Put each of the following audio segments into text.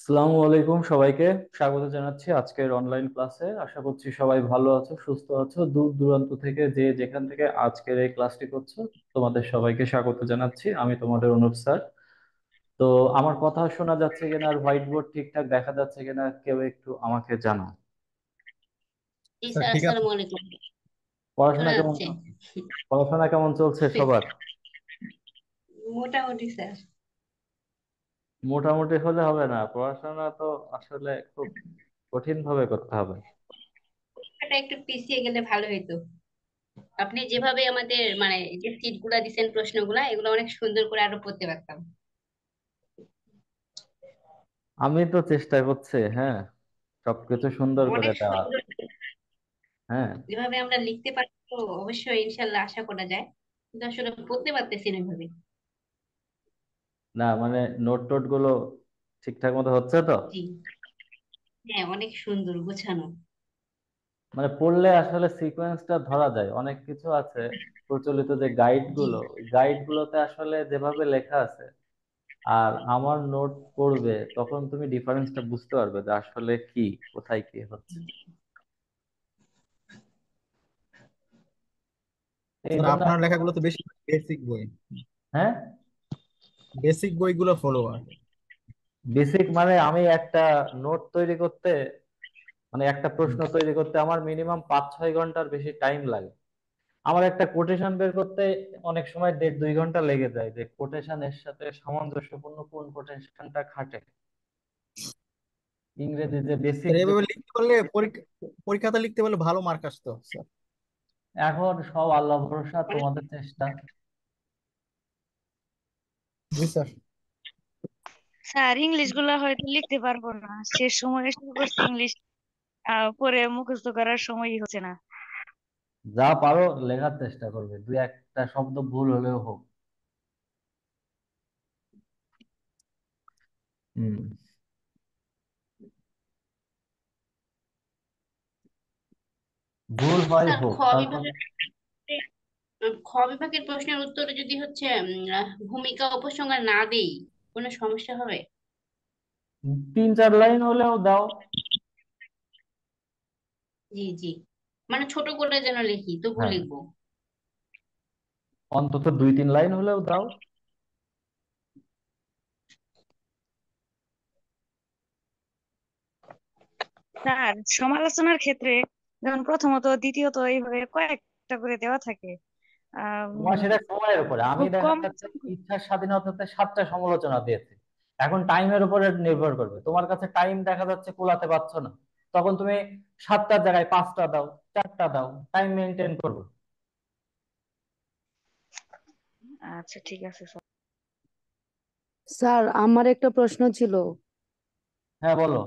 আসসালামু আলাইকুম সবাইকে। স্বাগত জানাচ্ছি আজকের অনলাইন ক্লাসে। আশা করছি সবাই ভালো আছো, সুস্থ আছো। দূর দূরান্ত থেকে যে যেখান থেকে আজকের এই ক্লাসটি করছো, তোমাদের সবাইকে স্বাগত জানাচ্ছি। আমি তোমাদের অনুপ স্যার। তো আমার কথা শোনা যাচ্ছে কিনা আর হোয়াইট বোর্ড ঠিকঠাক দেখা যাচ্ছে কিনা কেউ একটু আমাকে জানাও। জি স্যার স্যার, ঠিক আছে। আসসালামু আলাইকুম। পড়াশোনা শোনা কেমন যাচ্ছে। চলছে? পড়াশোনা কেমন চলছে সবার? মোটামুটি স্যার। মোটামুটি হলে হবে না, পড়াশোনা তো আসলে খুব কঠিন ভাবে করতে হবে। এটা একটু পিছিয়ে গেলে ভালো হতো। আপনি যেভাবে আমাদের মানে যে সিট গুলা দিচ্ছেন, প্রশ্নগুলা এগুলো অনেক সুন্দর করে আরো পড়তে পারতাম। আমি তো চেষ্টা করছি, হ্যাঁ, সবকিছু সুন্দর করে অনেক দেওয়া। সুন্দর। হ্যাঁ। যেভাবে আমরা লিখতে পারি তো অবশ্যই ইনশাল্লাহ আশা করা যায়, কিন্তু আসলে পড়তে পারতেছি না ওইভাবে। না মানে নোট টোট গুলো ঠিকঠাক মতো হচ্ছে তো? জি। হ্যাঁ, অনেক সুন্দর গোছানো। মানে পড়লে আসলে সিকোয়েন্সটা ধরা যায়, অনেক কিছু আছে। প্রচলিত যে গাইড জি। গুলো, গাইড গুলোতে আসলে যেভাবে লেখা আছে আর আমার নোট পড়বে, তখন তুমি ডিফারেন্সটা বুঝতে পারবে যে আসলে কি, কোথায় কি হচ্ছে। এই স্যার জন্য আপনার আসলে- লেখাগুলো তো বেশি বেসিক বই, হ্যাঁ, বেসিক বইগুলো ফলো আর বেসিক মানে আমি একটা নোট তৈরি করতে, মানে একটা প্রশ্ন তৈরি করতে আমার মিনিমাম 5-6 ঘন্টার বেশি টাইম লাগে। আমার একটা কোটেশন বের করতে অনেক সময় 1.5-2 ঘন্টা লেগে যায়, যে কোটেশনের সাথে সামঞ্জস্যপূর্ণ কোন কোটেশনটা খাটে। ইংরেজি যে বেসিক স্যার যে, এভাবে লিখতে পারলে পরীক্ষাতে লিখতে পারলে ভালো মার্ক আসতো স্যার। এখন সব আল্লাহ ভরসা, অনেক। তোমাদের চেষ্টা। জি স্যার। স্যার ইংলিশ গুলা হয়তো লিখতে পারবো না, শেষ সময় শুরু করছি ইংলিশ, পরে মুখস্থ করার সময়ই হচ্ছে না। যা পারো লেখার চেষ্টা করবে, দুই একটা শব্দ ভুল হলেও হোক। হুম। ভুল হয় স্যার, হোক, তারপর। খ বিভাগের প্রশ্নের উত্তরে যদি হচ্ছে ভূমিকা উপসংহার না দেই, কোনো সমস্যা হবে? 3-4 লাইন হলেও দাও। জি জি, মানে ছোট করে যেন লিখি, তবু হ্যাঁ, লিখবো। অন্তত 2-3 লাইন হলেও দাও। স্যার সমালোচনার ক্ষেত্রে যেমন প্রথমত দ্বিতীয়ত এইভাবে কয়েকটা করে দেওয়া থাকে। তোমার সেটা সময়ের উপরে, আমি খুব দেখা কম। যাচ্ছে ইচ্ছার স্বাধীনতাতে 7টা সমালোচনা দিয়েছি। এখন টাইমের উপরে নির্ভর করবে, তোমার কাছে টাইম দেখা যাচ্ছে কুলাতে পারছো না, তখন তুমি 7টার জায়গায় 5টা দাও, 4টা দাও, টাইম মেনটেন করবে। আচ্ছা ঠিক আছে স্যার। স্যার আমার একটা প্রশ্ন ছিল। হ্যাঁ, বলো।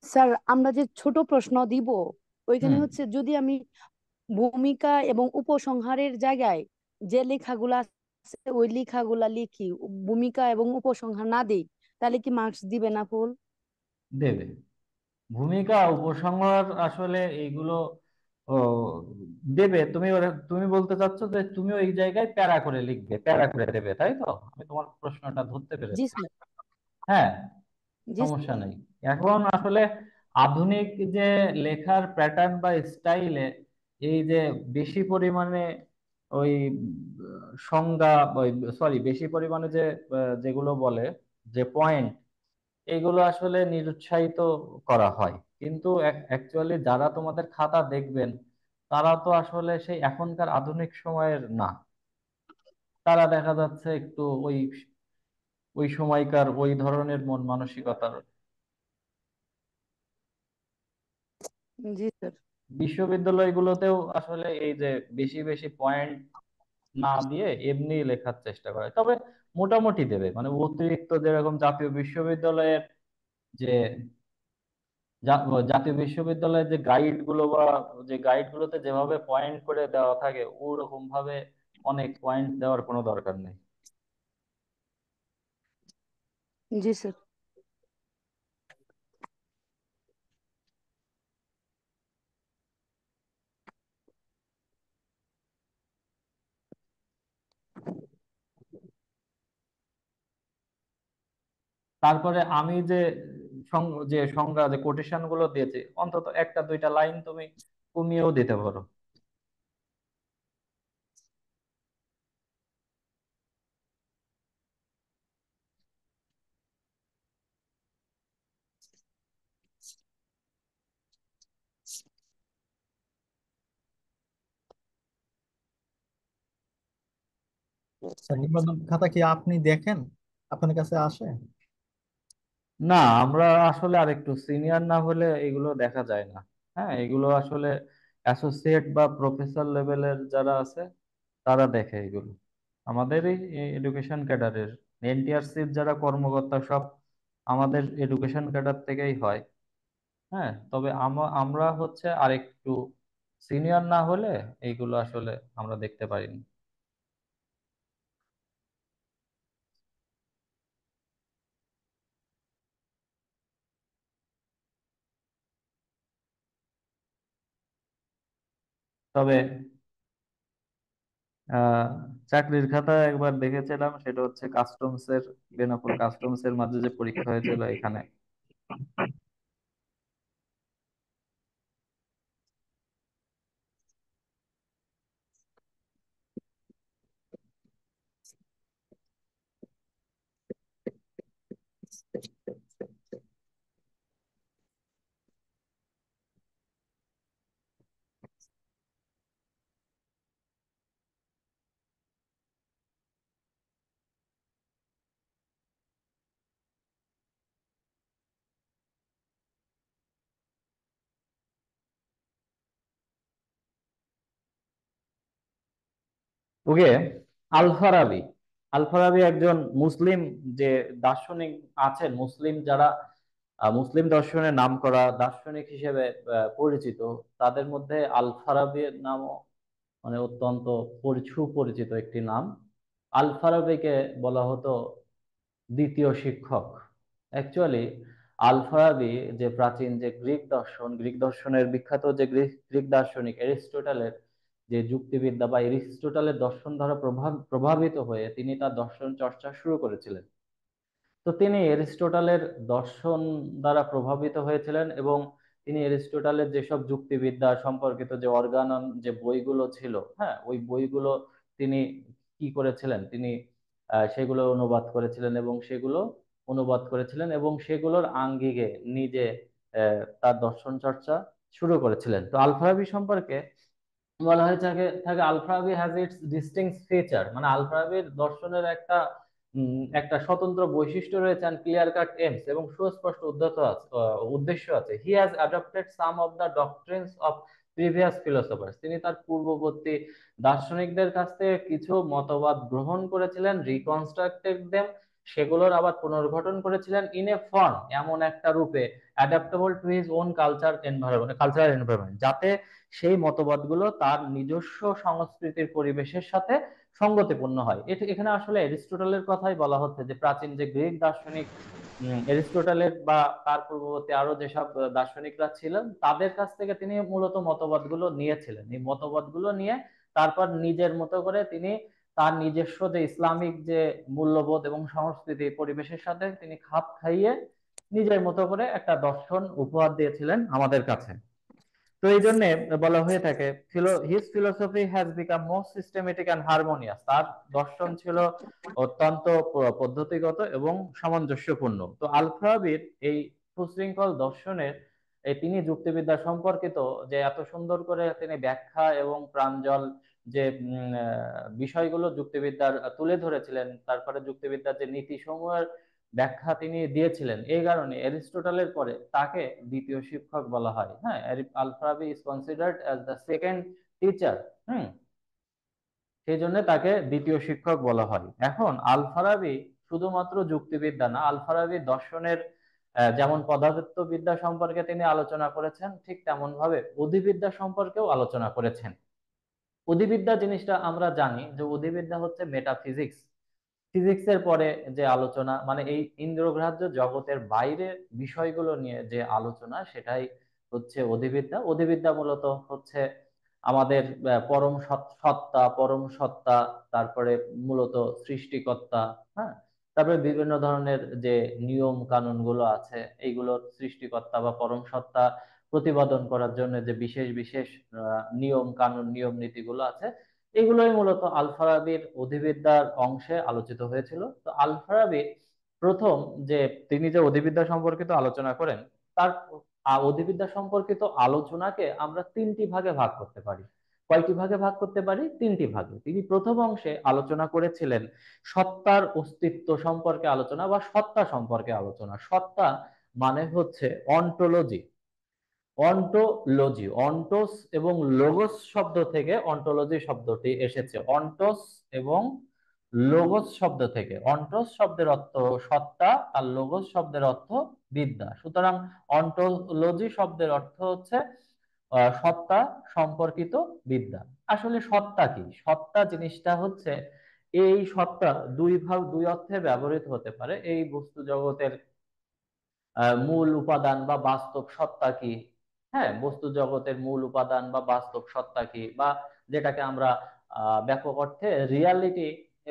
স্যার আমরা যে ছোট প্রশ্ন দিব, ওইখানে হুম, হচ্ছে যদি আমি ভূমিকা এবং উপসংহারের জায়গায় যে লেখাগুলা আছে ওই লেখাগুলা লিখি, ভূমিকা এবং উপসংহার না দেই, তাহলে কি মার্কস দিবে না ফুল? দেবে। ভূমিকা উপসংহার আসলে এইগুলো ও, দেবে। তুমি বলতে চাচ্ছো যে তুমি ওই জায়গায় প্যারা করে লিখবে, প্যারা করে দেবে, তাই তো? আমি তোমার প্রশ্নটা ধরতে জি পেরেছি। স্যার। হ্যাঁ, জি সমস্যা স্যার। নেই। এখন আসলে আধুনিক যে লেখার প্যাটার্ন বা স্টাইলে এই যে বেশি পরিমাণে ওই সংজ্ঞা, ওই সরি, বেশি পরিমাণে যে যেগুলো বলে যে পয়েন্ট, এগুলো আসলে নিরুৎসাহিত করা হয়। কিন্তু অ্যাকচুয়ালি যারা তোমাদের খাতা দেখবেন, তারা তো আসলে সেই এখনকার আধুনিক সময়ের না। তারা দেখা যাচ্ছে একটু ওই ওই সময়কার ওই ধরনের মন মানসিকতার। জি স্যার। বিশ্ববিদ্যালয়গুলোতেও আসলে এই যে বেশি বেশি পয়েন্ট না দিয়ে এমনি লেখার চেষ্টা করে, তবে মোটামুটি দেবে। মানে অতিরিক্ত যেরকম জাতীয় বিশ্ববিদ্যালয়ের যে জাতীয় বিশ্ববিদ্যালয়ের যে গাইড গুলো বা যে গাইড গুলোতে যেভাবে পয়েন্ট করে দেওয়া থাকে, ওরকম ভাবে অনেক পয়েন্ট দেওয়ার কোনো দরকার নেই। জি স্যার। তারপরে আমি যে সংজ্ঞা যে কোটেশন গুলো দিয়েছি, অন্তত একটা দুইটা লাইন তুমি কমিয়েও দিতে পারো। আচ্ছা, নিবন্ধন খাতা কি আপনি দেখেন, আপনার কাছে আসে? না, আমরা আসলে আর একটু সিনিয়র না হলে এগুলো দেখা যায় না। হ্যাঁ, এগুলো আসলে অ্যাসোসিয়েট বা প্রফেসর লেভেলের যারা আছে তারা দেখে এগুলো। আমাদের এই এডুকেশন ক্যাডারের এনটিআরসির যারা কর্মকর্তা সব আমাদের এডুকেশন ক্যাডার থেকেই হয়। হ্যাঁ, তবে আমরা হচ্ছে আর একটু সিনিয়র না হলে এইগুলো আসলে আমরা দেখতে পারিনি। তবে আহ চাকরির খাতা একবার দেখেছিলাম, সেটা হচ্ছে কাস্টমস এর, বেনাপোল কাস্টমস এর মাঝে যে পরীক্ষা হয়েছিল এখানে। ওকে, আল-ফারাবি। আল-ফারাবি একজন মুসলিম যে দার্শনিক আছেন, মুসলিম যারা মুসলিম দর্শনের নামকরা দার্শনিক হিসেবে পরিচিত, তাদের মধ্যে আল-ফারাবির নামও মানে অত্যন্ত সুপরিচিত একটি নাম। আল-ফারাবিকে বলা হতো দ্বিতীয় শিক্ষক। অ্যাকচুয়ালি আল-ফারাবি যে প্রাচীন যে গ্রিক দর্শনের বিখ্যাত যে গ্রিক দার্শনিক এরিস্টটলের যে যুক্তিবিদ্যা বা এরিস্টটলের দর্শন দ্বারা প্রভাবিত হয়ে তিনি তার দর্শন চর্চা শুরু করেছিলেন। তো তিনি এরিস্টটলের দর্শন দ্বারা প্রভাবিত হয়েছিলেন এবং তিনি এরিস্টটলের যেসব যুক্তিবিদ্যা সম্পর্কিত যে অর্গানন যে বইগুলো ছিল, হ্যাঁ, ওই বইগুলো তিনি কি করেছিলেন, তিনি সেগুলো অনুবাদ করেছিলেন এবং সেগুলোর আঙ্গিকে নিজে তার দর্শন চর্চা শুরু করেছিলেন। তো আল ফারাবি সম্পর্কে বলা হয়ে থাকে থাকে Al Farabi has its distinct feature, মানে আল ফারাবির দর্শনের একটা স্বতন্ত্র বৈশিষ্ট্য রয়েছে, ক্লিয়ার কাট এমস এবং সুস্পষ্ট উদ্দেশ্য আছে। He has adopted some of the doctrines of previous philosophers, তিনি তার পূর্ববর্তী দার্শনিকদের কাছ থেকে কিছু মতবাদ গ্রহণ করেছিলেন, রিকনস্ট্রাক্টেড দেম, সেগুলোর আবার পুনর্গঠন করেছিলেন ইন এ ফর্ম, এমন একটা রূপে adaptable to his own cultural environment, যাতে সেই মতবাদগুলো তার নিজস্ব সংস্কৃতির পরিবেশের সাথে সঙ্গতিপূর্ণ হয়। এখানে আসলে এরিস্টটলের কথাই বলা হচ্ছে, যে প্রাচীন যে গ্রিক দার্শনিক এরিস্টটলের বা তার পূর্ববর্তী আরো যেসব দার্শনিকরা ছিলেন তাদের কাছ থেকে তিনি মূলত মতবাদগুলো নিয়েছিলেন। এই মতবাদগুলো নিয়ে তারপর নিজের মতো করে তিনি তার নিজস্ব যে ইসলামিক যে মূল্যবোধ এবং সংস্কৃতি পরিবেশের সাথে তিনি খাপ খাইয়ে নিজের মতো করে একটা দর্শন উপহার দিয়েছিলেন আমাদের কাছে। তো এই জন্য বলা হয়ে থাকে his philosophy has become more systematic and harmonious, তার দর্শন ছিল অত্যন্ত পদ্ধতিগত এবং সামঞ্জস্যপূর্ণ। তো আল ফারাবির এই সুশৃঙ্খল দর্শনের তিনি যুক্তিবিদ্যা সম্পর্কিত যে এত সুন্দর করে তিনি ব্যাখ্যা এবং প্রাঞ্জল যে বিষয়গুলো যুক্তিবিদ্যার তুলে ধরেছিলেন, তারপরে যুক্তিবিদ্যার যে নীতি সমূহের ব্যাখ্যা তিনি দিয়েছিলেন, এই কারণে এরিস্টটলের পরে তাকে দ্বিতীয় শিক্ষক বলা হয়। হ্যাঁ, Al Farabi is considered as the second teacher. Hmm, সেই জন্য তাকে দ্বিতীয় শিক্ষক বলা হয়। এখন আল ফারাবি শুধুমাত্র যুক্তিবিদ্যা না, আল ফারাবি দর্শনের যেমন পদার্থবিদ্যা সম্পর্কে তিনি আলোচনা করেছেন, ঠিক তেমন ভাবে অধিবিদ্যা সম্পর্কেও আলোচনা করেছেন। অধিবিদ্যা জিনিসটা আমরা জানি যে অধিবিদ্যা হচ্ছে মেটাফিজিক্স, ফিজিক্সের পরে যে আলোচনা, মানে এই ইন্দ্রগ্রাহ্য জগতের বাইরের বিষয়গুলো নিয়ে যে আলোচনা, সেটাই হচ্ছে অধিবিদ্যা। অধিবিদ্যা মূলত হচ্ছে আমাদের পরম সত্তা, তারপরে মূলত সৃষ্টিকর্তা, হ্যাঁ, তারপরে বিভিন্ন ধরনের যে নিয়ম কানুন গুলো আছে, এইগুলোর সৃষ্টিকর্তা বা পরম সত্তা প্রতিপাদন করার জন্য যে বিশেষ বিশেষ নিয়ম কানুন নিয়ম নীতিগুলো আছে, এগুলোই মূলত আল ফারাবির অধিবিদ্যার অংশে আলোচিত হয়েছিল। তো আল ফারাবি প্রথম যে তিনি যে অধিবিদ্যা সম্পর্কিত আলোচনা করেন, তার অধিবিদ্যা সম্পর্কিত আলোচনাকে আমরা তিনটি ভাগে ভাগ করতে পারি। কয়টি ভাগে ভাগ করতে পারি? তিনটি ভাগে। তিনি প্রথম অংশে আলোচনা করেছিলেন সত্তার অস্তিত্ব সম্পর্কে আলোচনা বা সত্তা সম্পর্কে আলোচনা। সত্তা মানে হচ্ছে অন্টোলজি। অন্টোলজি, অন্টোস এবং লোগোস শব্দ থেকে অন্টোলজি শব্দটি এসেছে। অন্টোস এবং লোগোস শব্দ থেকে। অন্টোস শব্দের অর্থ সত্তা আর লোগোস শব্দের অর্থ বিদ্যা। সুতরাং অন্টোলজি শব্দের অর্থ হচ্ছে সত্তা সম্পর্কিত বিদ্যা। আসলে সত্তা কি? সত্তা জিনিসটা হচ্ছে, এই সত্তা দুই অর্থে ব্যবহৃত হতে পারে। এই বস্তু জগতের মূল উপাদান বা বাস্তব সত্তা কি? হ্যাঁ, বস্তু জগতের মূল উপাদান বা বাস্তব সত্তা কি, বা যেটাকে আমরা ব্যাপক অর্থে রিয়ালিটি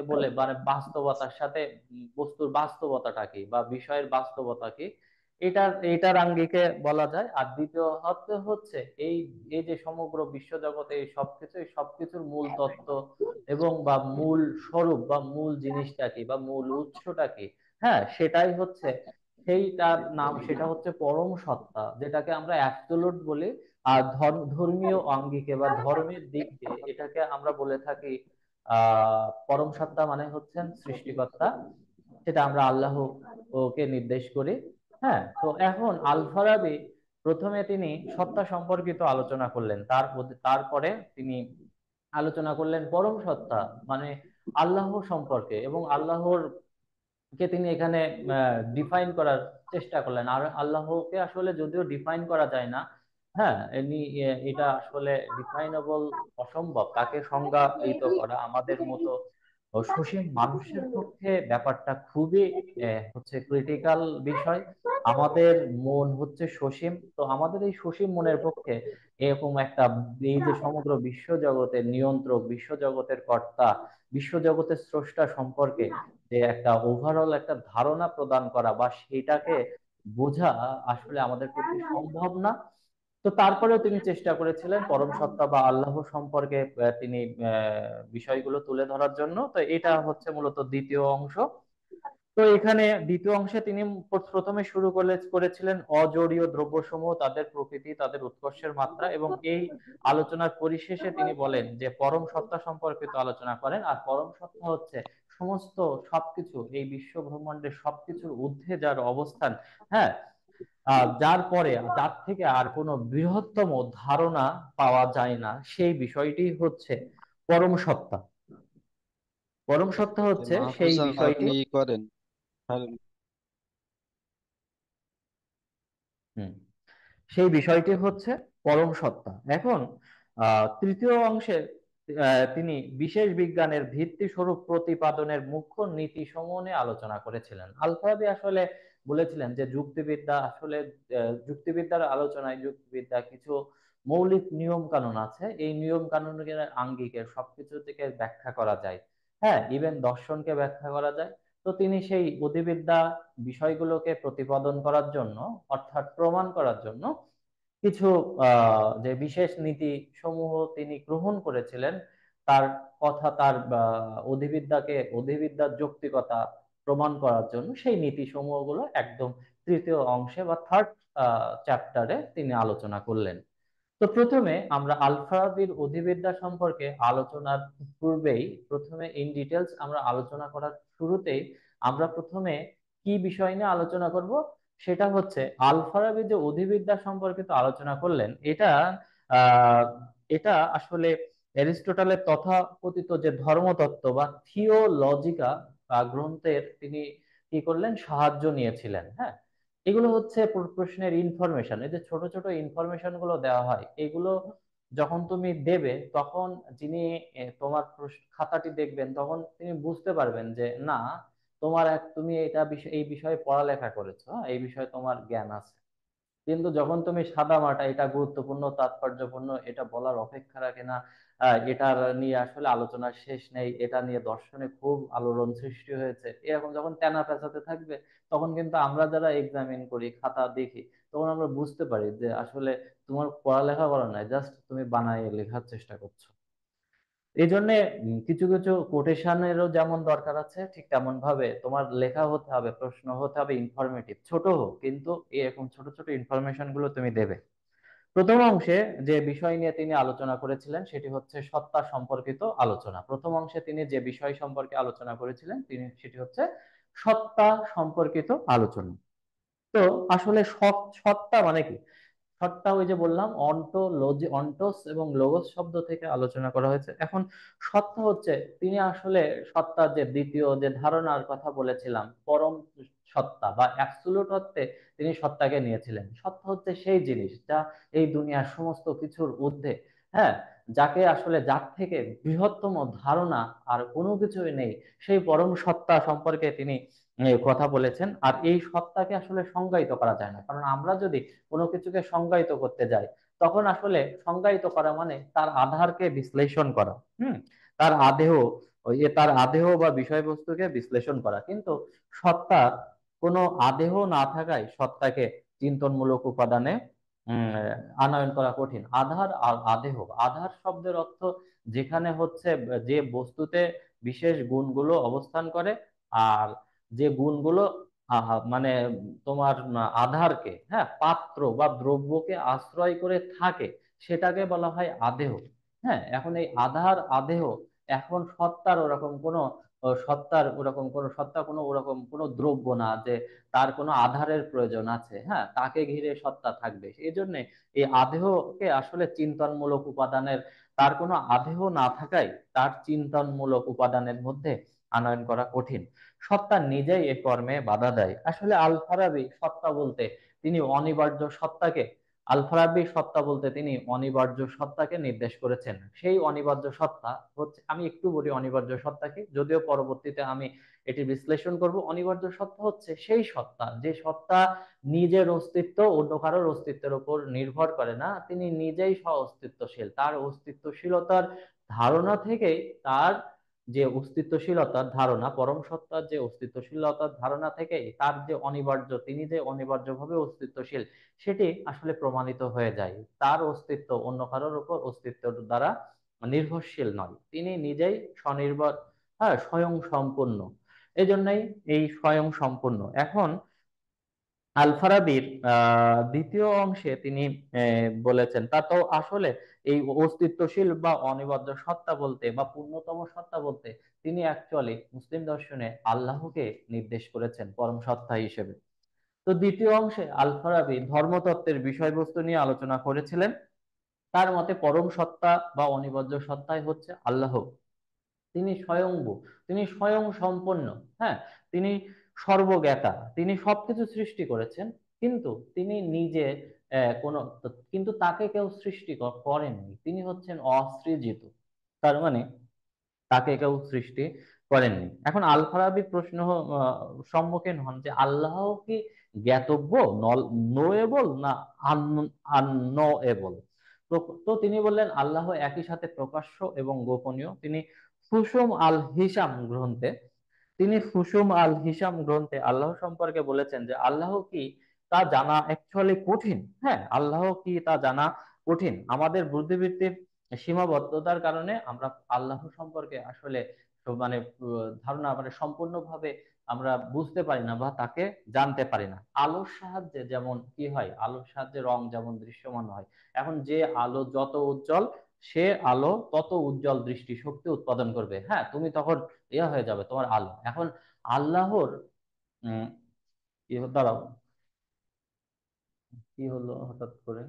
বলে, মানে বাস্তবতার সাথে বস্তুর বাস্তবতাটা কি বা বিষয়ের বাস্তবতা কি, এটার আঙ্গিকে বলা যায়। আর দ্বিতীয় অর্থ হচ্ছে এই এই যে সমগ্র বিশ্বজগতে এই সবকিছুর মূল তত্ত্ব এবং বা মূল স্বরূপ বা মূল জিনিসটা কি বা মূল উৎসটা কি, হ্যাঁ সেটাই হচ্ছে, সেইটার নাম সেটা হচ্ছে পরম সত্তা, যেটাকে আমরা অ্যাবসোলুট বলি। আর ধর্মীয় অঙ্গিকে বা ধর্মের দিক দিয়ে এটাকে আমরা বলে থাকি পরম সত্তা মানে হচ্ছেন সৃষ্টিকর্তা, সেটা আমরা আল্লাহ ওকে নির্দেশ করি। হ্যাঁ, তো এখন আল ফারাবি প্রথমে তিনি সত্তা সম্পর্কিত আলোচনা করলেন, তারপরে তিনি আলোচনা করলেন পরম সত্তা মানে আল্লাহ সম্পর্কে, এবং আল্লাহর কে তিনি এখানে ডিফাইন করার চেষ্টা করলেন। আর আল্লাহকে আসলে যদিও ডিফাইন করা যায় না, হ্যাঁ এটা আসলে ডিফাইনেবল, অসম্ভব তাকে সংজ্ঞায়িত করা আমাদের মতো সসীম মানুষের পক্ষে ব্যাপারটা খুবই হচ্ছে ক্রিটিক্যাল বিষয়। আমাদের মন হচ্ছে সসীম, তো আমাদের এই সসীম মনের পক্ষে এরকম একটা, এই যে সমগ্র বিশ্বজগতের নিয়ন্ত্রক, বিশ্বজগতের কর্তা, বিশ্বজগতের স্রষ্টা সম্পর্কে যে একটা ওভারঅল একটা ধারণা প্রদান করা বা সেটাকে বোঝা আসলে আমাদের পক্ষে সম্ভব না। তো তারপরেও তিনি চেষ্টা করেছিলেন পরম সত্তা বা আল্লাহ সম্পর্কে তিনি বিষয়গুলো তুলে ধরার জন্য। তো এটা হচ্ছে মূলত দ্বিতীয় অংশ। তো এখানে দ্বিতীয় অংশে তিনি প্রথমে করেছিলেন অজড়ীয় দ্রব্যসমূহ, তাদের প্রকৃতি, তাদের উৎকর্ষের মাত্রা, এবং এই আলোচনার পরিশেষে তিনি বলেন যে পরম সত্তা সম্পর্কিত আলোচনা করেন। আর পরম সত্তা হচ্ছে সমস্ত সবকিছু, এই বিশ্ব ব্রহ্মাণ্ডের সবকিছুর ঊর্ধ্বে যার অবস্থান, হ্যাঁ যার থেকে আর কোনো বৃহত্তম ধারণা পাওয়া যায় না, সেই বিষয়টি হচ্ছে পরম সত্তা। পরম সত্তা হচ্ছে সেই মাহফুজা বিষয়টি। আপনি ই করেন। হ্যালো। হুম, সেই বিষয়টি হচ্ছে পরম সত্তা। এখন তৃতীয় অংশে তিনি বিশেষ বিজ্ঞানের ভিত্তি স্বরূপ প্রতিপাদনের মুখ্য নীতি সমূহ নিয়ে আলোচনা করেছিলেন। আল ফারাবি আসলে বলেছিলেন যে যুক্তিবিদ্যা আসলে যুক্তিবিদ্যার আলোচনায় যুক্তিবিদ্যা কিছু মৌলিক নিয়ম কানুন আছে, এই নিয়ম কানুনের আঙ্গিকে সবকিছু থেকে ব্যাখ্যা করা যায়। হ্যাঁ, ইভেন দর্শনকে ব্যাখ্যা করা যায়। তো তিনি সেই অধিবিদ্যা বিষয়গুলোকে প্রতিপাদন করার জন্য, অর্থাৎ প্রমাণ করার জন্য কিছু যে বিশেষ নীতি সমূহ তিনি গ্রহণ করেছিলেন, তার কথা, তার অধিবিদ্যার যৌক্তিকতা প্রমাণ করার জন্য সেই নীতি সমূহগুলো একদম তৃতীয় অংশে বা থার্ড চ্যাপ্টারে তিনি আলোচনা করলেন। তো প্রথমে আমরা আল ফারাবির অধিবিদ্যা সম্পর্কে আলোচনার পূর্বেই, প্রথমে ইন ডিটেলস আমরা আলোচনা করার শুরুতেই আমরা প্রথমে কি বিষয় নিয়ে আলোচনা করব, সেটা হচ্ছে আল ফারাবি যে অধিবিদ্যা সম্পর্কিত আলোচনা করলেন, আহ এটা আসলে অ্যারিস্টটলের তথাকথিত যে ধর্মতত্ত্ব বা থিওলজিকা গ্রন্থের তিনি কি করলেন, সাহায্য নিয়েছিলেন। হ্যাঁ, এগুলো হচ্ছে প্রশ্নের ইনফরমেশন, এই যে ছোট ছোট ইনফরমেশন গুলো দেওয়া হয়, এগুলো যখন তুমি দেবে তখন যিনি তোমার খাতাটি দেখবেন তখন তিনি বুঝতে পারবেন যে না, তুমি এই বিষয়ে পড়ালেখা করেছো, হ্যাঁ, এই বিষয়ে তোমার জ্ঞান আছে। কিন্তু যখন তুমি সাদা মাটা, এটা গুরুত্বপূর্ণ তাৎপর্যপূর্ণ, এটা বলার অপেক্ষা রাখে না, এটার নিয়ে আসলে আলোচনার শেষ নেই, এটা নিয়ে দর্শনে খুব আলোড়ন সৃষ্টি হয়েছে, এরকম যখন তেনা পেঁচাতে থাকবে, তখন কিন্তু আমরা যারা এক্সামিন করি, খাতা দেখি, তখন আমরা বুঝতে পারি যে আসলে তোমার পড়ালেখা করা নাই, জাস্ট তুমি বানায় লেখার চেষ্টা করছো। এই জন্য কিছু কিছু কোটেশনেরও যেমন দরকার আছে, ঠিক তেমন ভাবে তোমার লেখা হতে হবে, প্রশ্ন হতে হবে ইনফরমেটিভ, ছোট হোক কিন্তু এরকম ছোট ছোট ইনফরমেশন গুলো তুমি দেবে। প্রথম অংশে যে বিষয় নিয়ে তিনি আলোচনা করেছিলেন সেটি হচ্ছে সত্তা সম্পর্কিত আলোচনা। প্রথম অংশে তিনি যে বিষয় সম্পর্কে আলোচনা করেছিলেন সেটি হচ্ছে সত্তা সম্পর্কিত আলোচনা। তো আসলে সত্তা মানে কি? সত্তা, ওই যে বললাম, অন্টোস এবং লোগোস শব্দ থেকে আলোচনা করা হয়েছে। এখন সত্তা হচ্ছে, তিনি আসলে সত্তার যে দ্বিতীয় যে ধারণার কথা বলেছিলাম, পরম সত্তা বা অ্যাবসোলিউট অর্থে তিনি সত্তাকে নিয়েছিলেন। সত্তা হচ্ছে সেই জিনিস যা এই দুনিয়ার সমস্ত কিছুর ঊর্ধ্বে, হ্যাঁ, যাকে আসলে, যার থেকে বৃহত্তম ধারণা আর কোনো কিছুই নেই, সেই পরম সত্তা সম্পর্কে তিনি কথা বলেছেন। আর এই সত্তাকে আসলে সংজ্ঞায়িত করা যায় না, কারণ আমরা যদি কোনো কিছুকে সংজ্ঞায়িত করতে যাই, তখন আসলে সংজ্ঞায়িত করা মানে তার আধারকে বিশ্লেষণ করা। হুম। তার আদেহ, তার আদেহ বা বিষয়বস্তুকে বিশ্লেষণ করা। কিন্তু সত্তার কোনো আদেহ না থাকায় সত্তাকে চিন্তনমূলক উপাদানে আনয়ন করা কঠিন। আধার আর আদেহ, আধার শব্দের অর্থ যেখানে হচ্ছে যে বস্তুতে বিশেষ গুণগুলো অবস্থান করে, আর যে গুণগুলো মানে তোমার আধারকে, হ্যাঁ, পাত্র বা দ্রব্যকে আশ্রয় করে থাকে, সেটাকে বলা হয় আদেহ। হ্যাঁ, এখন এই আধার আদেহ, এখন সত্তার ওরকম কোনো সত্তা কোনো ওরকম কোনো দ্রব্য না যে তার কোনো আধারের প্রয়োজন আছে, হ্যাঁ, তাকে ঘিরে সত্তা থাকবে। এই জন্য এই আদেহকে আসলে চিন্তনমূলক উপাদানের, তার কোনো আদেহ না থাকায় তার চিন্তনমূলক উপাদানের মধ্যে আনয়ন করা কঠিন। সত্তা নিজেই এ কর্মে বাধা দেয়। আসলে আল ফারাবি সত্তা বলতে তিনি অনিবার্য সত্তাকে, আল ফারাবি সত্তা বলতে তিনি অনিবার্য সত্তাকে নির্দেশ করেছেন। সেই অনিবার্য সত্তা হচ্ছে, আমি একটু বলি অনিবার্য সত্তাকে, যদিও পরবর্তীতে আমি এটি বিশ্লেষণ করব। অনিবার্য সত্তা হচ্ছে সেই সত্তা, যে সত্তা নিজের অস্তিত্ব অন্য কারোর অস্তিত্বের উপর নির্ভর করে না, তিনি নিজেই স্ব অস্তিত্বশীল। তার অস্তিত্বশীলতার ধারণা থেকেই, তার যে অস্তিত্বশীলতার ধারণা, পরম সত্তার যে অস্তিত্বশীলতার ধারণা থেকেই তার যে অনিবার্য, তিনি যে অনিবার্যভাবে অস্তিত্বশীল, সেটি আসলে প্রমাণিত হয়ে যায়। তার অস্তিত্ব অন্য কারোর উপর অস্তিত্বের দ্বারা নির্ভরশীল নয়, তিনি নিজেই স্বনির্ভর, হ্যাঁ, স্বয়ং সম্পূর্ণ। এই জন্যই এই স্বয়ং সম্পূর্ণ। এখন আল ফারাবির দ্বিতীয় অংশে তিনি বলেছেন, তা তো আসলে এই অস্তিত্বশীল বা অনিবার্য সত্তা বলতে বা পূর্ণতম সত্তা বলতে তিনি অ্যাকচুয়ালি মুসলিম দর্শনে আল্লাহকে নির্দেশ করেছেন পরম সত্তা হিসেবে। তো দ্বিতীয় অংশে আল ফারাবি ধর্মতত্ত্বের বিষয়বস্তু নিয়ে আলোচনা করেছিলেন। তার মতে পরম সত্তা বা অনিবার্য সত্তাই হচ্ছে আল্লাহ। তিনি স্বয়ংভূ, তিনি স্বয়ং সম্পন্ন, হ্যাঁ, তিনি সর্বজ্ঞাতা, তিনি সবকিছু সৃষ্টি করেছেন, কিন্তু তিনি নিজে কোনো, কিন্তু তাকে কেউ সৃষ্টি করেননি, তিনি হচ্ছেন অসৃজিত। তার মানে তাকে কেউ সৃষ্টি করেননি। এখন আল ফারাবি প্রশ্ন সম্মুখীন হন যে আল্লাহ কি জ্ঞাতব্য, নোয়েবল না আননোয়েবল? তো তো তিনি বললেন আল্লাহ একই সাথে প্রকাশ্য এবং গোপনীয়। তিনি ফুসুম আল হিসাম গ্রন্থে আল্লাহ সম্পর্কে বলেছেন যে আল্লাহ কি তা জানা অ্যাকচুয়ালি কঠিন। হ্যাঁ, আল্লাহ কি তা জানা কঠিন। আমাদের বুদ্ধিবৃত্তির সীমাবদ্ধতার কারণে আমরা আল্লাহ সম্পর্কে আসলে মানে ধারণা, মানে সম্পূর্ণভাবে আমরা বুঝতে পারি না বা তাকে জানতে পারি না। আলোর সাহায্যে যেমন কি হয়, আলোর সাহায্যে রং যেমন দৃশ্যমান হয়, এখন যে আলো যত উজ্জ্বল, সে আলো তত উজ্জ্বল দৃষ্টি শক্তি উৎপাদন করবে। হ্যাঁ, তুমি তখন ইয়া হয়ে যাবে তোমার আলো। এখন আল্লাহর উম দাঁড়াও, কি হলো হঠাৎ করে?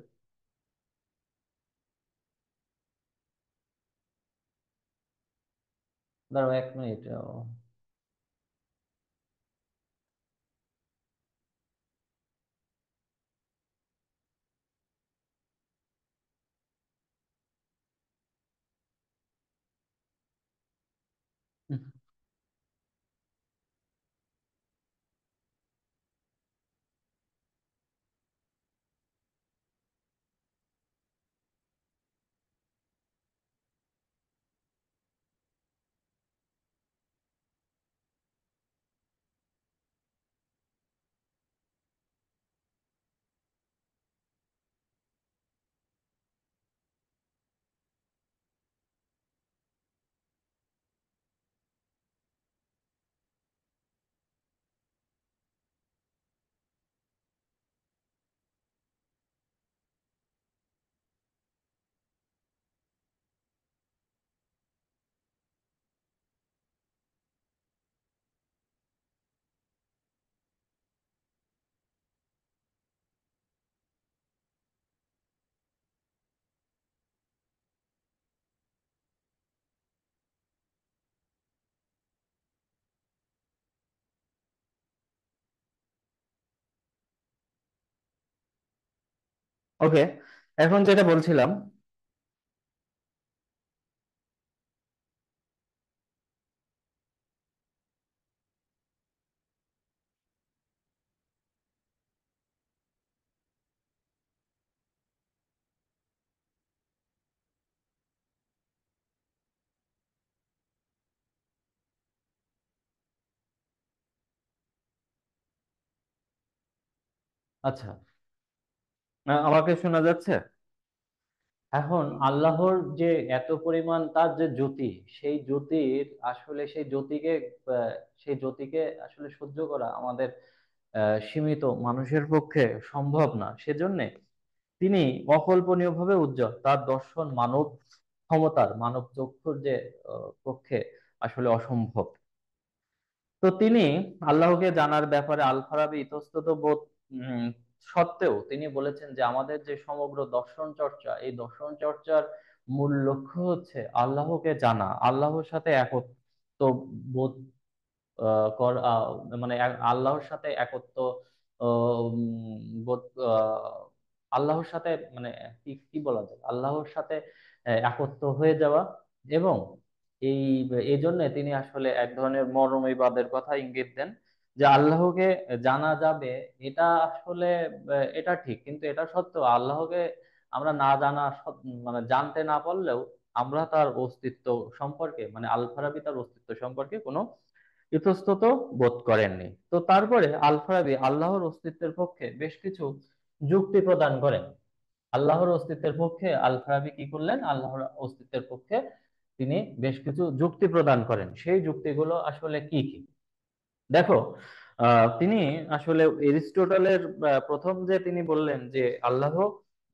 দাঁড়াও 1 মিনিট। ওকে, এখন যেটা বলছিলাম, আচ্ছা, আমাকে শোনা যাচ্ছে? এখন আল্লাহর যে এত পরিমাণ তার যে জ্যোতি, সেই জ্যোতির আসলে আহ, সেই জ্যোতিকে আসলে সহ্য করা আমাদের সীমিত মানুষের পক্ষে সম্ভব না। সেজন্য তিনি অকল্পনীয়ভাবে উজ্জ্বল, তার দর্শন মানব চক্ষুর যে পক্ষে আসলে অসম্ভব। তো তিনি আল্লাহকে জানার ব্যাপারে আল ফারাবি ইতস্তত বোধ উম, সত্ত্বেও তিনি বলেছেন যে আমাদের যে সমগ্র দর্শন চর্চা, এই দর্শন চর্চার মূল লক্ষ্য হচ্ছে আল্লাহকে জানা, আল্লাহর সাথে একত্ব বোধ মানে আল্লাহর সাথে একত্ব বোধ আল্লাহর সাথে মানে কি কি বলা যায়, আল্লাহর সাথে একত্ব হয়ে যাওয়া। এবং এই এই জন্য তিনি আসলে এক ধরনের মরমিবাদের কথা ইঙ্গিত দেন, যে আল্লাহকে জানা যাবে, এটা আসলে এটা ঠিক, কিন্তু এটা সত্য আল্লাহকে আমরা না জানা মানে জানতে না পারলেও আমরা তার অস্তিত্ব সম্পর্কে, মানে আল ফারাবি তার অস্তিত্ব সম্পর্কে কোনো ইতস্তত বোধ করেননি। তো তারপরে আল ফারাবি আল্লাহর অস্তিত্বের পক্ষে বেশ কিছু যুক্তি প্রদান করেন। আল্লাহর অস্তিত্বের পক্ষে আল ফারাবি কি করলেন, আল্লাহর অস্তিত্বের পক্ষে তিনি বেশ কিছু যুক্তি প্রদান করেন। সেই যুক্তিগুলো আসলে কি কি দেখো, তিনি আসলে এরিস্টটলের প্রথম যে তিনি বললেন যে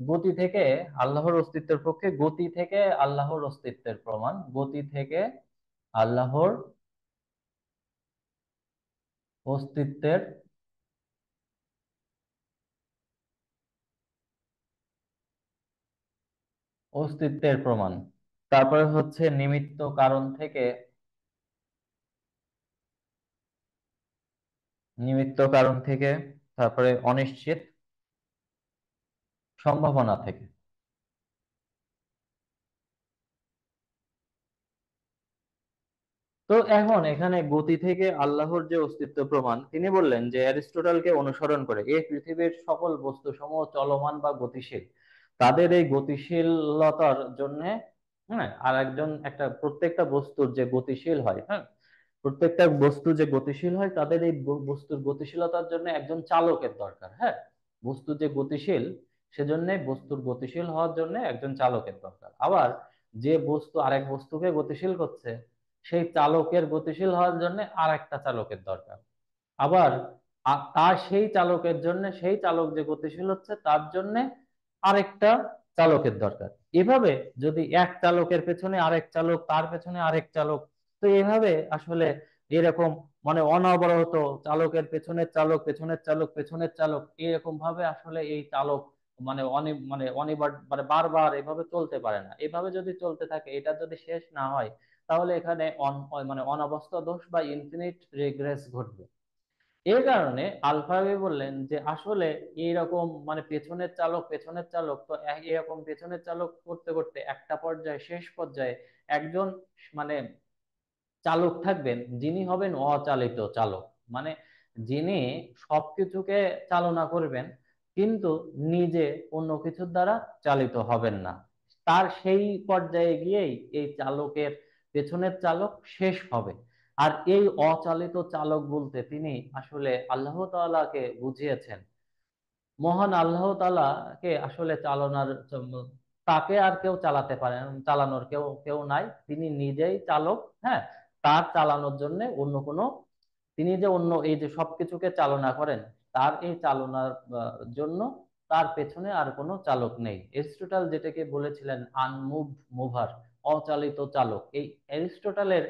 গতি থেকে আল্লাহর অস্তিত্বের পক্ষে, গতি থেকে আল্লাহর অস্তিত্বের প্রমাণ, গতি থেকে আল্লাহর অস্তিত্বের অস্তিত্বের প্রমাণ, তারপরে হচ্ছে নিমিত্ত কারণ থেকে, তারপরে অনিশ্চিত সম্ভাবনা থেকে। তো এখন এখানে গতি থেকে আল্লাহর যে অস্তিত্ব প্রমাণ, তিনি বললেন যে অ্যারিস্টটলকে অনুসরণ করে এই পৃথিবীর সকল বস্তু সমূহ চলমান বা গতিশীল, তাদের এই গতিশীলতার জন্য, হ্যাঁ, আর একজন একটা প্রত্যেকটা বস্তুর যে গতিশীল হয়, হ্যাঁ, প্রত্যেকটা বস্তু যে গতিশীল হয় তাদের এই বস্তুর গতিশীলতার জন্য একজন চালকের দরকার। হ্যাঁ, বস্তু যে গতিশীল, সেজন্য বস্তুর গতিশীল হওয়ার জন্য একজন চালকের দরকার। আবার যে বস্তু আরেক বস্তুকে গতিশীল করছে, সেই চালকের গতিশীল হওয়ার জন্য আর একটা চালকের দরকার। আবার তার সেই চালকের জন্য, সেই চালক যে গতিশীল হচ্ছে তার জন্য আরেকটা চালকের দরকার। এভাবে যদি এক চালকের পেছনে আরেক চালক, তার পেছনে আরেক চালক, তো এভাবে আসলে এরকম মানে অনবরত চালকের পেছনের চালক, পেছনের চালক, পেছনের চালক, এরকম ভাবে আসলে এই চালক অনিবার্য মানে বারবার এভাবে চলতে পারে না। এভাবে যদি চলতে থাকে, এটা যদি শেষ না হয়, তাহলে এখানে অনবস্থা দোষ বা ইনফিনিট রিগ্রেস ঘটবে। এই কারণে আলফাবি বললেন যে আসলে এইরকম মানে পেছনের চালক তো এরকম পেছনের চালক করতে করতে একটা পর্যায়ে, শেষ পর্যায়ে একজন মানে চালক থাকবেন, যিনি হবেন অচালিত চালক। মানে যিনি সবকিছুকে চালনা করবেন, কিন্তু নিজে অন্য কিছুর দ্বারা চালিত হবেন না। তার সেই পর্যায়ে গিয়েই এই চালকের, পেছনের চালক শেষ হবে। আর এই অচালিত চালক বলতে তিনি আসলে আল্লাহ তাআলাকে বুঝিয়েছেন। মহান আল্লাহ তাআলাকে আসলে তাকে আর কেউ চালাতে পারেন, চালানোর কেউ কেউ নাই, তিনি নিজেই চালক। হ্যাঁ, তার চালানোর জন্য অন্য কোনো, তিনি যে অন্য এই যে সবকিছুকে চালনা করেন, তার এই চালনার জন্য তার পেছনে আর কোনো চালক নেই। এরিস্টটল যেটাকে বলেছিলেন আনমুভড মুভার, অচালিত চালক, এই এরিস্টটলের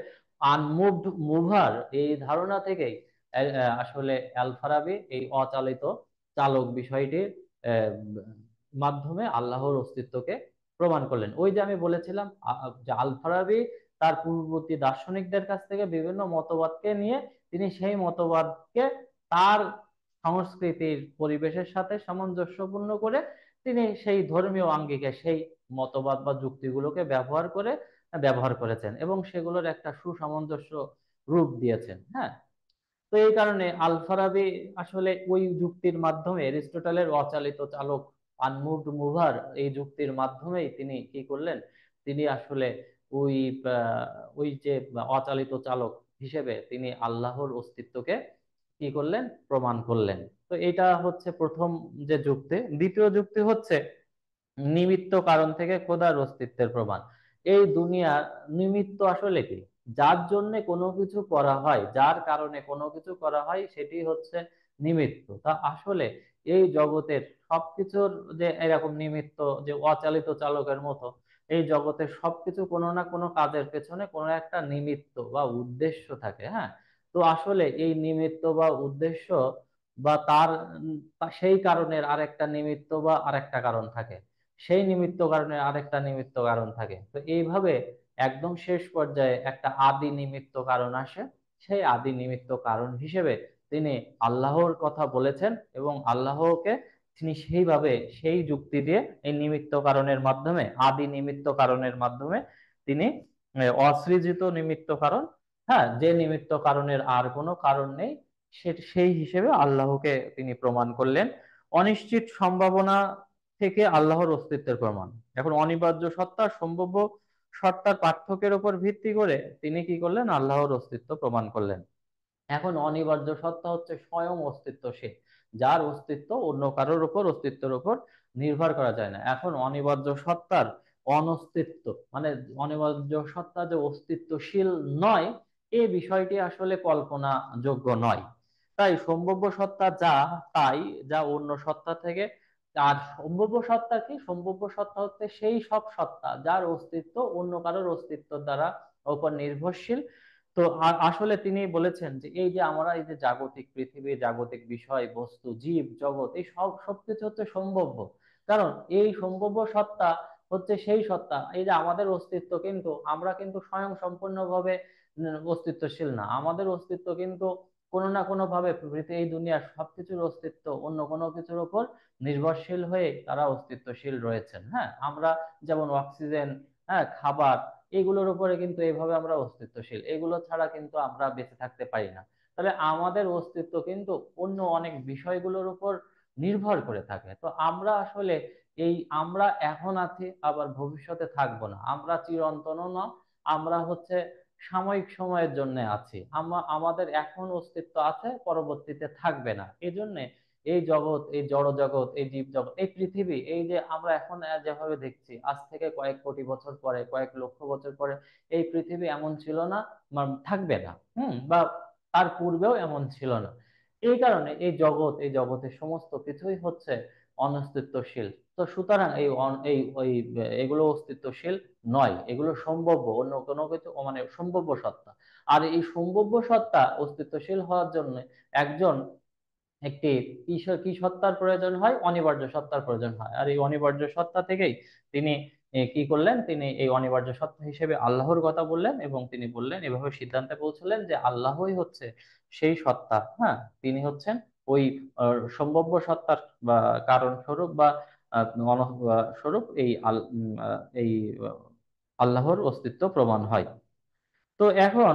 আনমুভড মুভার এই ধারণা থেকেই আসলে আল ফারাবি এই অচালিত চালক বিষয়টির আহ, মাধ্যমে আল্লাহর অস্তিত্বকে প্রমাণ করলেন। ওই যে আমি বলেছিলাম যে আল ফারাবি তার পূর্ববর্তী দার্শনিকদের কাছ থেকে বিভিন্ন মতবাদকে নিয়ে তিনি সেই মতবাদকে তার সংস্কৃতির পরিবেশের সাথে সামঞ্জস্যপূর্ণ করে তিনি সেই ধর্মীয় আঙ্গিকে সেই মতবাদ বা যুক্তিগুলোকে ব্যবহার করেছেন এবং সেগুলোর একটা সুসামঞ্জস্য রূপ দিয়েছেন। হ্যাঁ, তো এই কারণে আল ফারাবি আসলে ওই যুক্তির মাধ্যমে এরিস্টটলের অচালিত চালক আনমুভড মুভার এই যুক্তির মাধ্যমেই তিনি কি করলেন, তিনি আসলে ওই ওই যে অচালিত চালক হিসেবে তিনি আল্লাহর অস্তিত্বকে কি করলেন, প্রমাণ করলেন। তো এটা হচ্ছে প্রথম যে যুক্তি। দ্বিতীয় যুক্তি হচ্ছে নিমিত্ত কারণ থেকে খোদার অস্তিত্বের প্রমাণ। এই দুনিয়ার নিমিত্ত আসলে কি, যার জন্য কোনো কিছু করা হয়, যার কারণে কোনো কিছু করা হয়, সেটি হচ্ছে নিমিত্ত। তা আসলে এই জগতের সবকিছুর যে এরকম নিমিত্ত, যে অচালিত চালকের মতো এই জগতের সবকিছু কোনো না কোনো কাজের পেছনে কোনো একটা নিমিত্ত বা উদ্দেশ্য থাকে। হ্যাঁ, তো আসলে এই নিমিত্ত বা উদ্দেশ্য বা সেই কারণের আরেকটা নিমিত্ত বা আরেকটা কারণ থাকে, সেই নিমিত্ত কারণে আরেকটা নিমিত্ত কারণ থাকে। তো এইভাবে একদম শেষ পর্যায়ে একটা আদি নিমিত্ত কারণ আসে। সেই আদি নিমিত্ত কারণ হিসেবে তিনি আল্লাহর কথা বলেছেন এবং আল্লাহকে তিনি সেইভাবে সেই যুক্তি দিয়ে এই নিমিত্ত কারণের মাধ্যমে, আদি নিমিত্ত কারণের মাধ্যমে তিনি অসৃজিত নিমিত্ত কারণ, হ্যাঁ, যে নিমিত্ত কারণের আর কোনো কারণ নেই, সেই হিসেবে আল্লাহকে তিনি প্রমাণ করলেন। অনিশ্চিত সম্ভাবনা থেকে আল্লাহর অস্তিত্বের প্রমাণ। এখন অনিবার্য সত্তা সম্ভাব্য সত্তার পার্থক্যের উপর ভিত্তি করে তিনি কি করলেন, আল্লাহর অস্তিত্ব প্রমাণ করলেন। এখন অনিবার্য সত্তা হচ্ছে স্বয়ং অস্তিত্বশীল, যার অস্তিত্ব অন্য কারোর উপর অস্তিত্বের উপর নির্ভর করা যায় না। এখন অনিবার্য সত্তার অনস্তিত্ব মানে অনিবার্য সত্তা যে অস্তিত্বশীল নয়, এই বিষয়টি আসলে কল্পনা যোগ্য নয়। তাই সম্ভাব্য সত্তা যা, তাই যা অন্য সত্তা থেকে। আর সম্ভাব্য সত্তা কি, সম্ভাব্য সত্তা হচ্ছে সেই সব সত্তা যার অস্তিত্ব অন্য কারোর অস্তিত্ব দ্বারা উপর নির্ভরশীল। তো আসলে তিনি বলেছেন যে এই যে আমরা এই যে জাগতিক পৃথিবী, জাগতিক বিষয় বস্তু জীব জগৎ, এই সবকিছু হচ্ছে সম্ভাব্য। কারণ এই সম্ভাব্য সত্তা হচ্ছে সেই সত্তা, এই যে আমাদের অস্তিত্ব, কিন্তু আমরা কিন্তু স্বয়ং সম্পূর্ণভাবে অস্তিত্বশীল না। আমাদের অস্তিত্ব কিন্তু কোনো না কোনো ভাবে এই দুনিয়ার সবকিছুর অস্তিত্ব অন্য কোনো কিছুর উপর নির্ভরশীল হয়ে তারা অস্তিত্বশীল রয়েছেন। হ্যাঁ, আমরা যেমন অক্সিজেন, হ্যাঁ, খাবার, এগুলোর উপরে কিন্তু এইভাবে আমরা অস্তিত্বশীল, এগুলো ছাড়া কিন্তু আমরা বেঁচে থাকতে পারি না। তাহলে আমাদের অস্তিত্ব কিন্তু অন্য অনেক বিষয়গুলোর উপর নির্ভর করে থাকে। তো আমরা আসলে আমরা এখন আছি, আবার ভবিষ্যতে থাকবো না, আমরা চিরন্তনও না, আমরা হচ্ছে সাময়িক সময়ের জন্য আছি। আমাদের এখন অস্তিত্ব আছে, পরবর্তীতে থাকবে না। এজন্য এই জগৎ, এই জড় জগৎ, এই জীব জগৎ, এই পৃথিবী, এই যে আমরা এখন যেভাবে দেখছি, আজ থেকে কয়েক কোটি বছর পরে, কয়েক লক্ষ বছর পরে এই পৃথিবী এমন ছিল না, থাকবে না। বা তার পূর্বেও এমন ছিল না। এই কারণে এই জগৎ, এই জগতের সমস্ত কিছুই হচ্ছে অনস্তিত্বশীল। তো সুতরাং এগুলো অস্তিত্বশীল নয়, এগুলো সম্ভাব্য, অন্য কোনো কিছু মানে সম্ভাব্য সত্তা। আর এই সম্ভাব্য সত্তা অস্তিত্বশীল হওয়ার জন্য একজন একটি কি সত্তার প্রয়োজন হয়, অনিবার্য সত্তার প্রয়োজন হয়। আর এই অনিবার্য সত্তা থেকেই তিনি কি করলেন, তিনি এই অনিবার্য সত্তা হিসেবে আল্লাহর কথা বললেন এবং তিনি বললেন, এভাবে সিদ্ধান্তে পৌঁছলেন যে আল্লাহই হচ্ছে সেই সত্তা। হ্যাঁ, তিনি হচ্ছেন ওই সম্ভাব্য সত্তার বা কারণ স্বরূপ বা স্বরূপ এই আল্লাহর অস্তিত্ব প্রমাণ হয়। তো এখন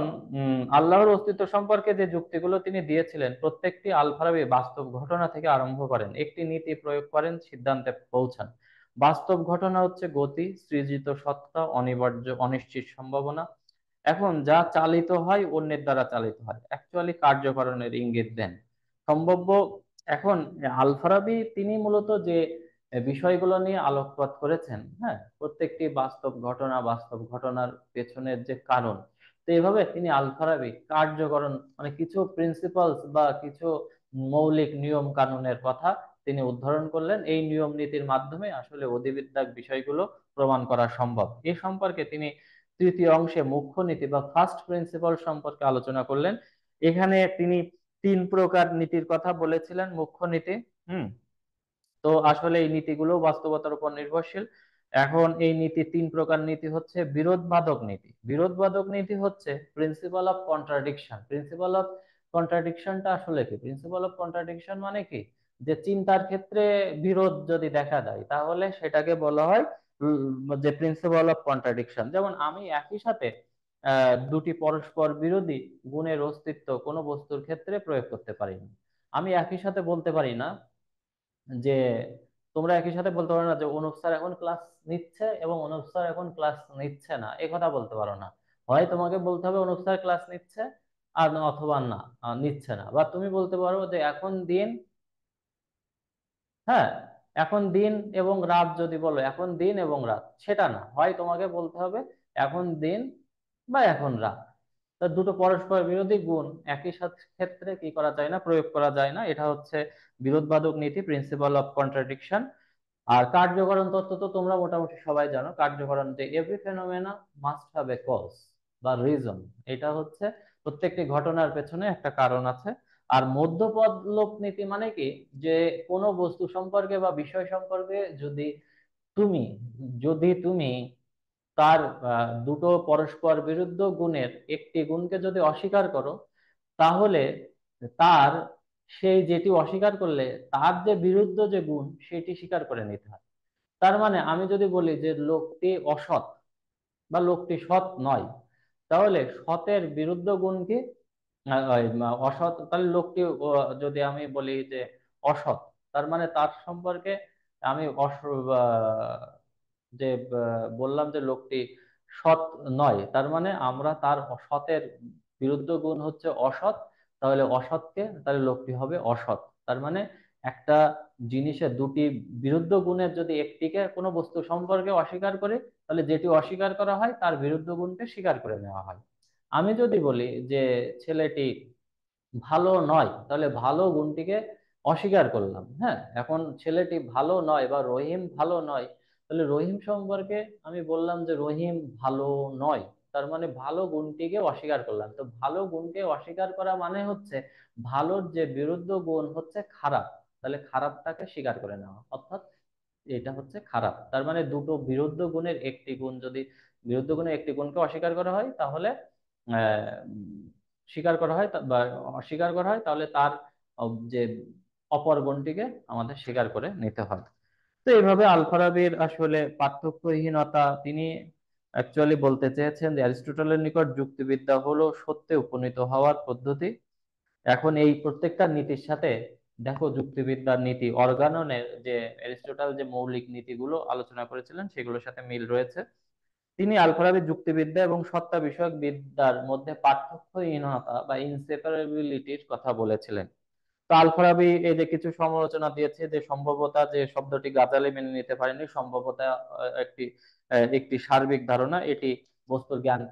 আল্লাহর অস্তিত্ব সম্পর্কে যে যুক্তিগুলো তিনি দিয়েছিলেন, প্রত্যেকটি আল ফারাবি বাস্তব ঘটনা থেকে আরম্ভ করেন, একটি নীতি প্রয়োগ করেন, সিদ্ধান্তে পৌঁছান। বাস্তব ঘটনা হচ্ছে গতি, সৃজিত সত্তা, অনিবার্য অনিশ্চিত সম্ভাবনা। এখন যা চালিত হয় অন্যের দ্বারা চালিত হয়, অ্যাকচুয়ালি কার্যকরণের ইঙ্গিত দেন। সম্ভাব্য। এখন আল ফারাবি তিনি মূলত যে বিষয়গুলো নিয়ে আলোকপাত করেছেন, হ্যাঁ, প্রত্যেকটি বাস্তব ঘটনা, বাস্তব ঘটনার পেছনের যে কারণ, তো এইভাবে তিনি আল ফারাবি কার্যকরণ মানে কিছু প্রিন্সিপালস বা কিছু মৌলিক নিয়ম কানুনের কথা তিনি উদ্ধরণ করলেন। এই নিয়ম নীতির মাধ্যমে আসলে অধিবিদ্যার বিষয়গুলো প্রমাণ করা সম্ভব। এই সম্পর্কে তিনি তৃতীয় অংশে মুখ্য নীতি বা ফার্স্ট প্রিন্সিপাল সম্পর্কে আলোচনা করলেন। এখানে তিনি 3 প্রকার নীতির কথা বলেছিলেন, মুখ্য নীতি। হুম তো আসলে এই নীতিগুলো বাস্তবতার উপর নির্ভরশীল। এখন এই 3 প্রকার নীতি হচ্ছে বিরোধবাদক নীতি। বিরোধবাদক নীতি হচ্ছে principle of contradiction. Principle of কন্ট্রাডিকশনটা আসলে কি? প্রিন্সিপাল অফ কন্ট্রাডিকশন মানে কি, যে চিন্তার ক্ষেত্রে বিরোধ যদি দেখা যায় তাহলে সেটাকে বলা হয় যে প্রিন্সিপাল অফ কন্ট্রাডিকশন। যেমন আমি একই সাথে দুটি পরস্পর বিরোধী গুণের অস্তিত্ব কোনো বস্তুর ক্ষেত্রে প্রয়োগ করতে পারি না। আমি একই সাথে বলতে পারি না যে, তোমরা একই সাথে বলতে পারো না যে অনুপ স্যার এখন ক্লাস নিচ্ছে এবং অনুপ স্যার এখন ক্লাস নিচ্ছে না, এ কথা বলতে পারো না। হয় তোমাকে বলতে হবে অনুপ স্যার ক্লাস নিচ্ছে, আর অথবা না নিচ্ছে না। বা তুমি বলতে পারো যে এখন দিন, হ্যাঁ, এখন দিন এবং রাত যদি বলো এখন দিন এবং রাত, সেটা না, হয় তোমাকে বলতে হবে এখন দিন বা এখন রাত। তা দুটো পরস্পর বিরোধী গুণ একই সাথে ক্ষেত্রে কি করা যায় না, প্রয়োগ করা যায় না। এটা হচ্ছে বিরোধবাদক নীতি, প্রিন্সিপাল অফ কন্ট্রাডিকশন। আর কার্যকরণ তত্ত্ব তো তোমরা মোটামুটি সবাই জানো। কার্যকরণ যে every phenomena must have a cause বা রিজন, এটা হচ্ছে প্রত্যেকটি ঘটনার পেছনে একটা কারণ আছে। আর মধ্যপদলোপ নীতি মানে কি, যে কোনো বস্তু সম্পর্কে বা বিষয় সম্পর্কে তুমি যদি তুমি তার দুটো পরস্পর বিরুদ্ধ গুণের একটি গুণকে যদি অস্বীকার করো, তাহলে তার সেই যেটি অস্বীকার করলে তার যে বিরুদ্ধ যে গুণ সেটি স্বীকার করে নিতে হয়। তার মানে আমি যদি বলি যে লোকটি অসৎ বা লোকটি সৎ নয়, তাহলে সতের বিরুদ্ধ গুণ কি, অসৎ, তাহলে লোকটি যদি আমি বলি যে অসৎ, তার মানে তার সম্পর্কে আমি যে বললাম যে লোকটি সৎ নয়, তার মানে আমরা তার সতের বিরুদ্ধ গুণ হচ্ছে অসৎ, তাহলে অসৎকে, তাহলে লোকটি হবে অসৎ। তার মানে একটা জিনিসের দুটি বিরুদ্ধ গুণের যদি একটিকে কোনো বস্তু সম্পর্কে অস্বীকার করে, তাহলে যেটি অস্বীকার করা হয় তার বিরুদ্ধ গুণকে স্বীকার করে নেওয়া হয়। আমি যদি বলি যে ছেলেটি ভালো নয়, তাহলে ভালো গুণটিকে অস্বীকার করলাম। হ্যাঁ, এখন ছেলেটি ভালো নয় বা রহিম ভালো নয়, তাহলে রহিম সম্পর্কে আমি বললাম যে রহিম ভালো নয়, তার মানে ভালো গুণটিকে অস্বীকার করলাম। তো ভালো গুণকে অস্বীকার করা মানে হচ্ছে ভালোর যে বিরুদ্ধ গুণ হচ্ছে খারাপ, তাহলে খারাপটাকে স্বীকার করে নেওয়া, অর্থাৎ এটা হচ্ছে খারাপ। তার মানে দুটো বিরুদ্ধ গুণের একটি গুণ যদি, বিরুদ্ধ গুণের একটি গুণকে অস্বীকার করা হয় তাহলে স্বীকার করা হয় বা অস্বীকার করা হয়, তাহলে তার যে অপর গুণটিকে আমাদের স্বীকার করে নিতে হয়। তো এইভাবে আল-ফারাবির আসলে পার্থক্যহীনতা, তিনি অ্যাকচুয়ালি বলতে চেয়েছেন যে অ্যারিস্টটলের নিকট যুক্তিবিদ্যা হলো সত্যে উপনীত হওয়ার পদ্ধতি। এখন এই প্রত্যেকটা নীতির সাথে দেখো যুক্তিবিদ্যার নীতি অর্গাননের যে অ্যারিস্টটল যে মৌলিক নীতিগুলো আলোচনা করেছিলেন সেগুলোর সাথে মিল রয়েছে। তিনি আল-ফারাবি যুক্তিবিদ্যা এবং সত্তা বিষয়ক বিদ্যার মধ্যে পার্থক্যহীনতা বা ইনসেপারেবিলিটির কথা বলেছিলেন। তো আল-ফারাবি এই যে কিছু সমালোচনা দিয়েছে যে সম্ভবতা, যে শব্দটি গাজালি মেনে নিতে পারেনি, সম্ভবতা একটি একটি সার্বিক ধারণা, এটি বস্তুর জ্ঞান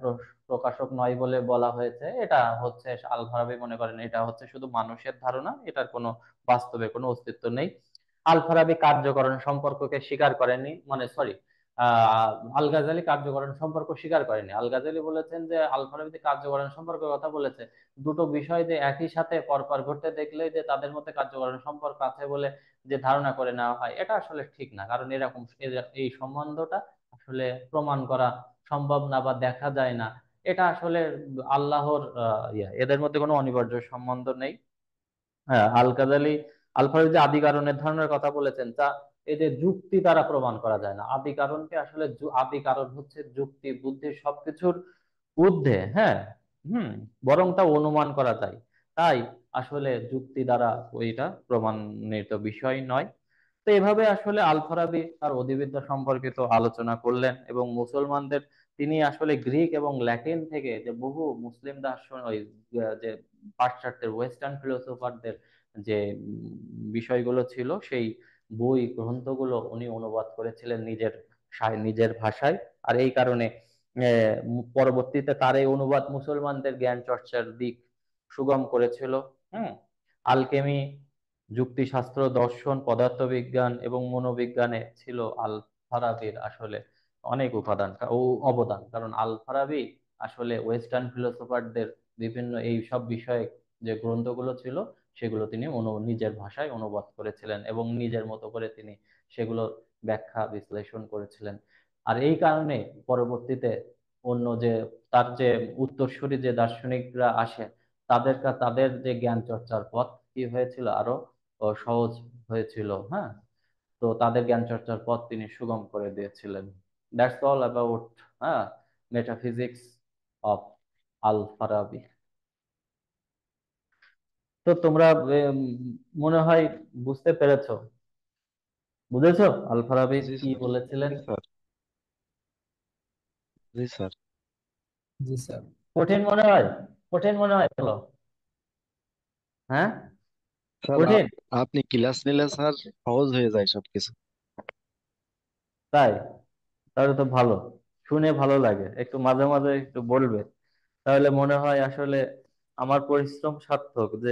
প্রকাশক নয় বলে বলা হয়েছে। এটা হচ্ছে আল-ফারাবি মনে করেন এটা হচ্ছে শুধু মানুষের ধারণা, এটার কোনো বাস্তবে কোনো অস্তিত্ব নেই। আল-ফারাবি কার্যকরণ সম্পর্ককে স্বীকার করেননি, মানে সরি, আল গাজালি কার্যকরণ সম্পর্ক স্বীকার করেনি। আল গাজালি বলেছেন যে আল-ফারাবি যে কার্যকরণ সম্পর্কের কথা বলেছে, দুটো বিষয় যে একই সাথে পরপর ঘটতে দেখলে যে তাদের মধ্যে কার্যকরণ সম্পর্ক আছে বলে যে ধারণা করে নেওয়া হয়, এটা আসলে ঠিক না। কারণ এরকম এই সম্বন্ধটা আসলে প্রমাণ করা সম্ভব না বা দেখা যায় না। এটা আসলে আল্লাহর এদের মধ্যে কোনো অনিবার্য সম্বন্ধ নেই। হ্যাঁ, আল গাজালি আল-ফারাবি যে আদি কারণের ধারণার কথা বলেছেন, তা এই যে যুক্তি দ্বারা প্রমাণ করা যায় না। আদি কারণকে আসলে আদি কারণ হচ্ছে যুক্তি বুদ্ধি সবকিছুর ঊর্ধ্বে, হ্যাঁ, হুম, বরং তা অনুমান করা যায়। তাই আসলে যুক্তি দ্বারা ওইটা প্রমাণিত বিষয় নয়। তো এভাবে আসলে আল-ফারাবি তার অধিবিদ্যা সম্পর্কিত আলোচনা করলেন এবং মুসলমানদের, তিনি আসলে গ্রিক এবং ল্যাটিন থেকে যে বহু মুসলিম দার্শন ওই যে পাশ্চাত্যের ওয়েস্টার্ন ফিলোসোফারদের যে বিষয়গুলো ছিল সেই বই গ্রন্থগুলো উনি অনুবাদ করেছিলেন নিজের ভাষায়। আর এই কারণে পরবর্তীতে তার এই অনুবাদ মুসলমানদের জ্ঞান চর্চার দিক সুগম করেছিল। হুম, আলকেমি, যুক্তিশাস্ত্র, দর্শন, পদার্থবিজ্ঞান এবং মনোবিজ্ঞানে ছিল আল ফারাবির আসলে অনেক উপাদান ও অবদান। কারণ আল ফারাবি আসলে ওয়েস্টার্ন ফিলোসোফারদের বিভিন্ন এই সব বিষয়ে যে গ্রন্থগুলো ছিল সেগুলো তিনি নিজের ভাষায় অনুবাদ করেছিলেন এবং নিজের মতো করে তিনি সেগুলো ব্যাখ্যা বিশ্লেষণ করেছিলেন। আর এই কারণে পরবর্তীতে অন্য যে তার যে উত্তরসূরি যে দার্শনিকরা আসে, তাদের যে জ্ঞান চর্চার পথ কি হয়েছিল, আরো সহজ হয়েছিল। হ্যাঁ, তো তাদের জ্ঞান চর্চার পথ তিনি সুগম করে দিয়েছিলেন। That's all about metaphysics of Al Farabi. তো তোমরা উম, মনে হয় বুঝতে পেরেছো, বুঝেছো আল ফারাবি জি কি স্যার। বলেছিলেন? জি স্যার। জি স্যার। জি স্যার। কঠিন মনে হয়? কঠিন মনে হয় বলো? হ্যাঁ, স্যার কঠিন? আপনি ক্লাস নিলে স্যার সহজ হয়ে যায় সবকিছু। তাই? তাহলে তো ভালো, শুনে ভালো লাগে। একটু মাঝে মাঝে একটু বলবে, তাহলে মনে হয় আসলে আমার পরিশ্রম সার্থক যে